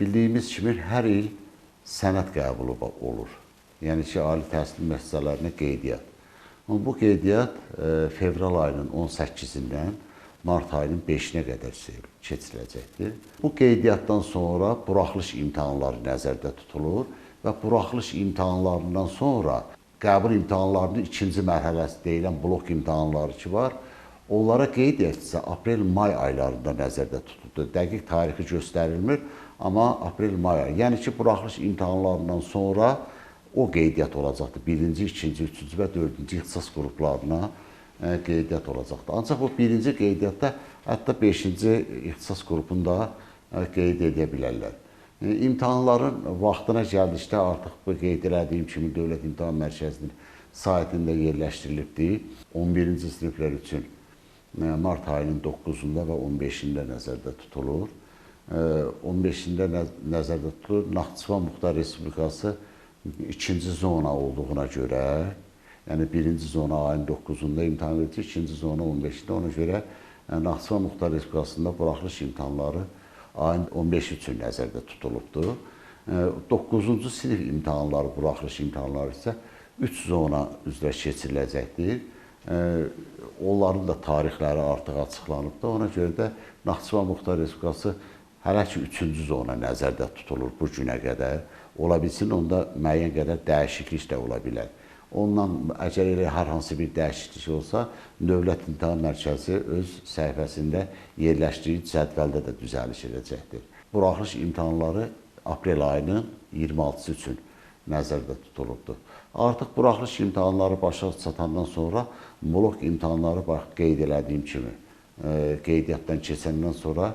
bildiyimiz kimi hər il sənəd qəbulu olur. Yəni ki, ali təhsil müəssisələrinə qeydiyyat. Bu qeydiyyat fevral ayının 18-dən mart ayının 5-nə qədər keçiriləcəkdir. Bu qeydiyyatdan sonra buraxılış imtahanları nəzərdə tutulur və buraxılış imtahanlarından sonra qəbul imtahanlarının ikinci mərhələsi deyilən blok imtahanları ki var, onlara qeydiyyat isə aprel-may aylarında nəzərdə tutulur. Dəqiq tarixi göstərilmir, amma aprel-may ayı. Yəni ki, buraxılış imtahanlarından sonra o qeydiyyat olacaqdır. Birinci, ikinci, üçüncü və dördüncü ixtisas qruplarına qeydiyyat olacaqdır. Ancaq bu birinci qeydiyyatda hətta beşinci ixtisas qrupunda qeyd edə bilərlər. İmtahanların vaxtına gəldikdə artıq bu qeyd elədiyim kimi Dövlət İmtahan Mərkəzinin saytında yerləşdirilibdir. 11-ci siniflər üçün mart ayının 9-da və 15-də nəzərdə tutulur. 15-də nəzərdə tutulur. Naxçıvan Muxtar Respublikası ikinci zona olduğuna görə, yəni birinci zona ayın 9-da imtahan verilir, ikinci zona 15-də, ona görə Naxçıvan Muxtar Respublikasında buraxılış imtahanları ayın 15 üçün nəzərdə tutulubdur. 9-cu sinif imtahanları, buraxılış imtahanları isə 3 zona üzrə keçiriləcəkdir. Onların da tarixləri artıq açıqlanıbdır. Ona görə də Naxçıvan Muxtar Respublikası hələ ki 3-cü zona nəzərdə tutulur bu günə qədər. Ola bilsin, onda müəyyən qədər dəyişiklik də ola bilər. Ondan əgər elə hər hansı bir dəyişiklik olsa, Dövlət İmtahan Mərkəzi öz səhifəsində yerləşdiyi cədvəldə də düzəliş edəcəkdir. Buraxılış imtahanları aprel ayının 26-sı üçün nəzərdə tutulubdur. Artıq buraxılış imtahanları başa çatandan sonra blok imtahanları qeyd elədiyim kimi qeydiyyatdan keçəndən sonra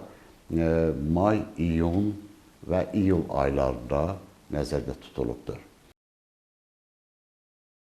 may, iyun və iyul aylarında nəzərdə tutulubdur.